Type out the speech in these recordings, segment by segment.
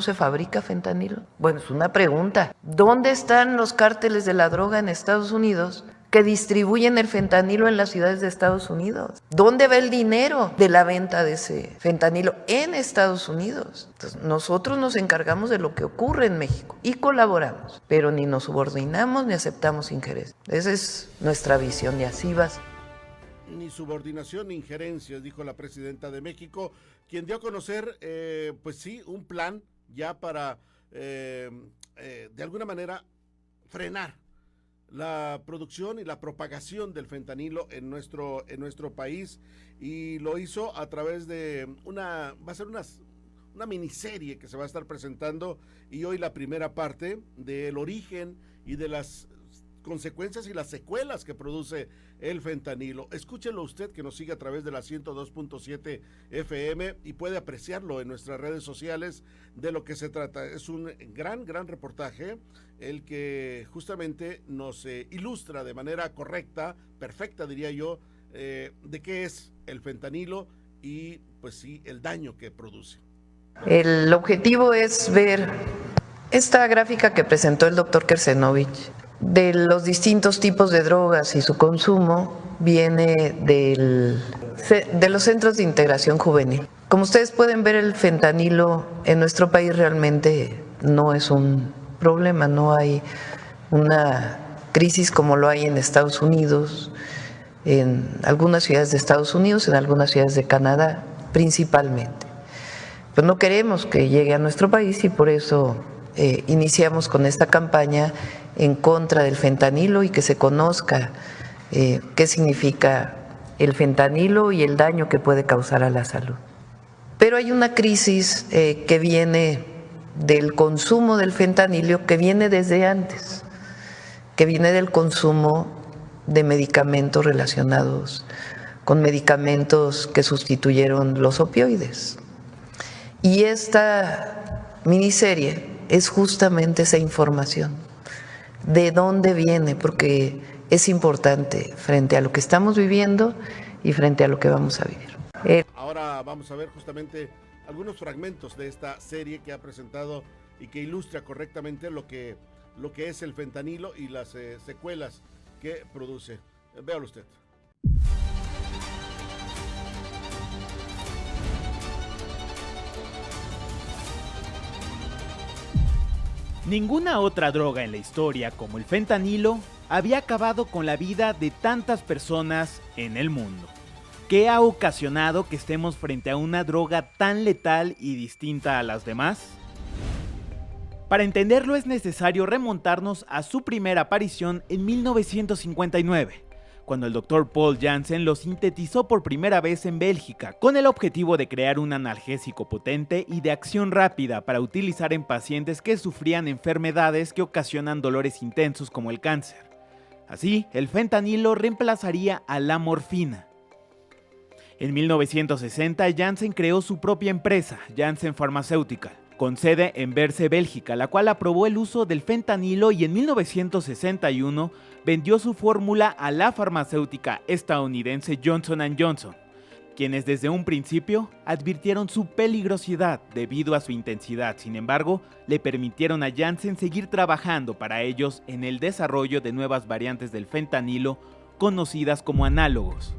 ¿Se fabrica fentanilo? Bueno, es una pregunta. ¿Dónde están los cárteles de la droga en Estados Unidos que distribuyen el fentanilo en las ciudades de Estados Unidos? ¿Dónde va el dinero de la venta de ese fentanilo en Estados Unidos? Entonces, nosotros nos encargamos de lo que ocurre en México y colaboramos, pero ni nos subordinamos ni aceptamos injerencia. Esa es nuestra visión y así va. Ni subordinación ni injerencias, dijo la presidenta de México, quien dio a conocer, pues sí, un plan ya para, de alguna manera, frenar la producción y la propagación del fentanilo en nuestro país, y lo hizo a través de va a ser una miniserie que se va a estar presentando, y hoy la primera parte del origen y de las consecuencias y las secuelas que produce el fentanilo. Escúchelo usted, que nos sigue a través de la 102.7 FM y puede apreciarlo en nuestras redes sociales de lo que se trata. Es un gran reportaje el que justamente nos ilustra de manera correcta, perfecta diría yo, de qué es el fentanilo y pues sí, el daño que produce. El objetivo es ver esta gráfica que presentó el doctor Kersenovich de los distintos tipos de drogas y su consumo. Viene de los centros de integración juvenil. Como ustedes pueden ver, el fentanilo en nuestro país realmente no es un problema, no hay una crisis como lo hay en Estados Unidos, en algunas ciudades de Estados Unidos, en algunas ciudades de Canadá principalmente. Pues no queremos que llegue a nuestro país y por eso iniciamos con esta campaña en contra del fentanilo y que se conozca qué significa el fentanilo y el daño que puede causar a la salud. Pero hay una crisis que viene del consumo del fentanilo, que viene desde antes, que viene del consumo de medicamentos relacionados con medicamentos que sustituyeron los opioides. Y esta miniserie es justamente esa información, de dónde viene, porque es importante frente a lo que estamos viviendo y frente a lo que vamos a vivir. Ahora vamos a ver justamente algunos fragmentos de esta serie que ha presentado y que ilustra correctamente lo que es el fentanilo y las secuelas que produce. Véalo usted. Ninguna otra droga en la historia como el fentanilo había acabado con la vida de tantas personas en el mundo. ¿Qué ha ocasionado que estemos frente a una droga tan letal y distinta a las demás? Para entenderlo es necesario remontarnos a su primera aparición en 1959, cuando el Dr. Paul Janssen lo sintetizó por primera vez en Bélgica, con el objetivo de crear un analgésico potente y de acción rápida para utilizar en pacientes que sufrían enfermedades que ocasionan dolores intensos como el cáncer. Así, el fentanilo reemplazaría a la morfina. En 1960, Janssen creó su propia empresa, Janssen Pharmaceutical, con sede en Berce, Bélgica, la cual aprobó el uso del fentanilo y en 1961 vendió su fórmula a la farmacéutica estadounidense Johnson & Johnson, quienes desde un principio advirtieron su peligrosidad debido a su intensidad. Sin embargo, le permitieron a Janssen seguir trabajando para ellos en el desarrollo de nuevas variantes del fentanilo conocidas como análogos.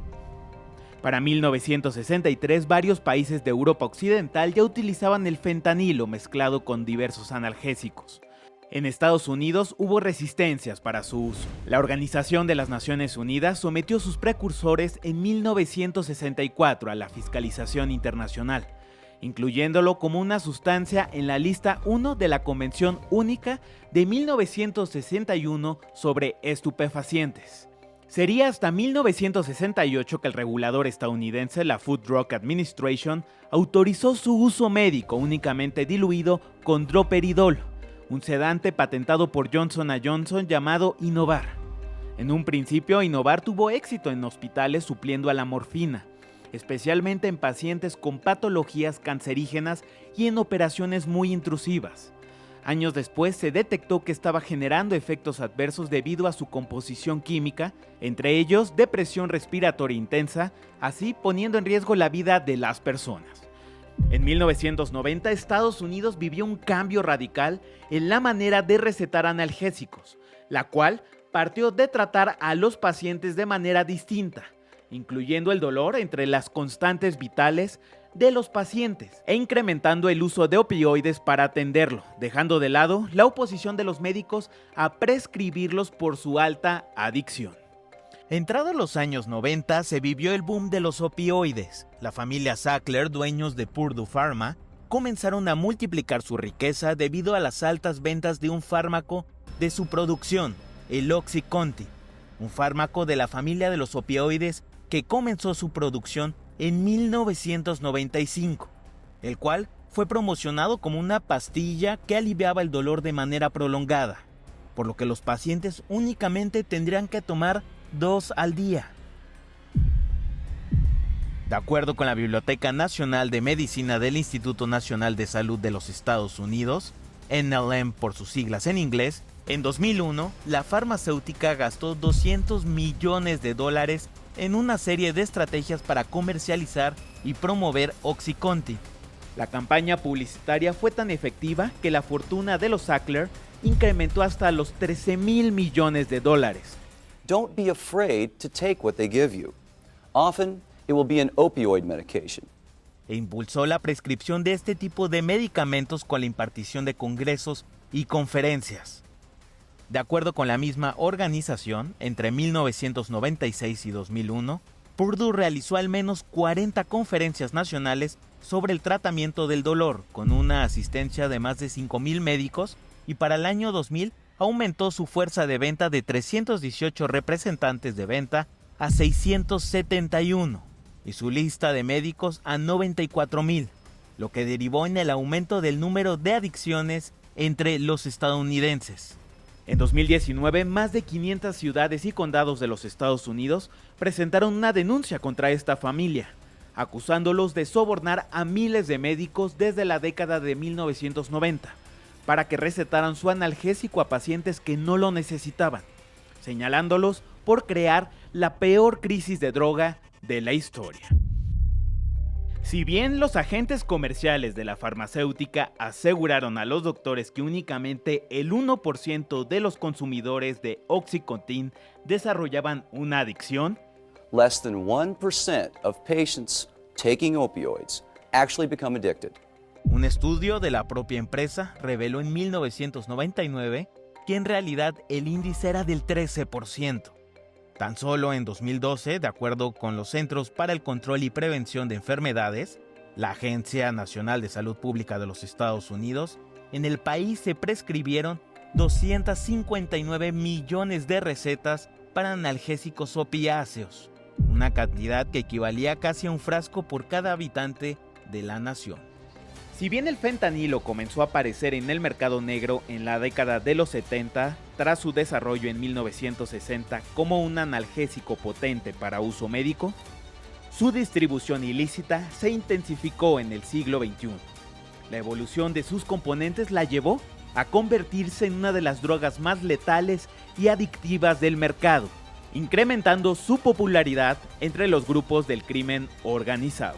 Para 1963, varios países de Europa Occidental ya utilizaban el fentanilo mezclado con diversos analgésicos. En Estados Unidos hubo resistencias para su uso. La Organización de las Naciones Unidas sometió sus precursores en 1964 a la fiscalización internacional, incluyéndolo como una sustancia en la lista 1 de la Convención Única de 1961 sobre estupefacientes. Sería hasta 1968 que el regulador estadounidense, la Food Drug Administration, autorizó su uso médico únicamente diluido con droperidol, un sedante patentado por Johnson & Johnson llamado Inovar. En un principio, Inovar tuvo éxito en hospitales supliendo a la morfina, especialmente en pacientes con patologías cancerígenas y en operaciones muy intrusivas. Años después se detectó que estaba generando efectos adversos debido a su composición química, entre ellos depresión respiratoria intensa, así poniendo en riesgo la vida de las personas. En 1990, Estados Unidos vivió un cambio radical en la manera de recetar analgésicos, la cual partió de tratar a los pacientes de manera distinta, incluyendo el dolor entre las constantes vitales de los pacientes e incrementando el uso de opioides para atenderlo, dejando de lado la oposición de los médicos a prescribirlos por su alta adicción. Entrados los años 90 se vivió el boom de los opioides. La familia Sackler, dueños de Purdue Pharma, comenzaron a multiplicar su riqueza debido a las altas ventas de un fármaco de su producción, el OxyContin, un fármaco de la familia de los opioides que comenzó su producción en 1995, el cual fue promocionado como una pastilla que aliviaba el dolor de manera prolongada, por lo que los pacientes únicamente tendrían que tomar 2 al día. De acuerdo con la Biblioteca Nacional de Medicina del Instituto Nacional de Salud de los Estados Unidos, NLM por sus siglas en inglés, en 2001 la farmacéutica gastó $200 millones en una serie de estrategias para comercializar y promover OxyContin. La campaña publicitaria fue tan efectiva que la fortuna de los Sackler incrementó hasta los $13,000 millones. Don't be afraid to take what they give you. Often, it will be an opioid medication. E impulsó la prescripción de este tipo de medicamentos con la impartición de congresos y conferencias. De acuerdo con la misma organización, entre 1996 y 2001, Purdue realizó al menos 40 conferencias nacionales sobre el tratamiento del dolor, con una asistencia de más de 5,000 médicos, y para el año 2000 aumentó su fuerza de venta de 318 representantes de venta a 671 y su lista de médicos a 94,000, lo que derivó en el aumento del número de adicciones entre los estadounidenses. En 2019, más de 500 ciudades y condados de los Estados Unidos presentaron una denuncia contra esta familia, acusándolos de sobornar a miles de médicos desde la década de 1990. Para que recetaran su analgésico a pacientes que no lo necesitaban, señalándolos por crear la peor crisis de droga de la historia. Si bien los agentes comerciales de la farmacéutica aseguraron a los doctores que únicamente el 1% de los consumidores de OxyContin desarrollaban una adicción, Less than 1% of patients taking opioids actually become addicted. un estudio de la propia empresa reveló en 1999 que en realidad el índice era del 13%. Tan solo en 2012, de acuerdo con los Centros para el Control y Prevención de Enfermedades, la Agencia Nacional de Salud Pública de los Estados Unidos, en el país se prescribieron 259 millones de recetas para analgésicos opiáceos, una cantidad que equivalía casi a un frasco por cada habitante de la nación. Si bien el fentanilo comenzó a aparecer en el mercado negro en la década de los 70, tras su desarrollo en 1960 como un analgésico potente para uso médico, su distribución ilícita se intensificó en el siglo XXI. La evolución de sus componentes la llevó a convertirse en una de las drogas más letales y adictivas del mercado, incrementando su popularidad entre los grupos del crimen organizado.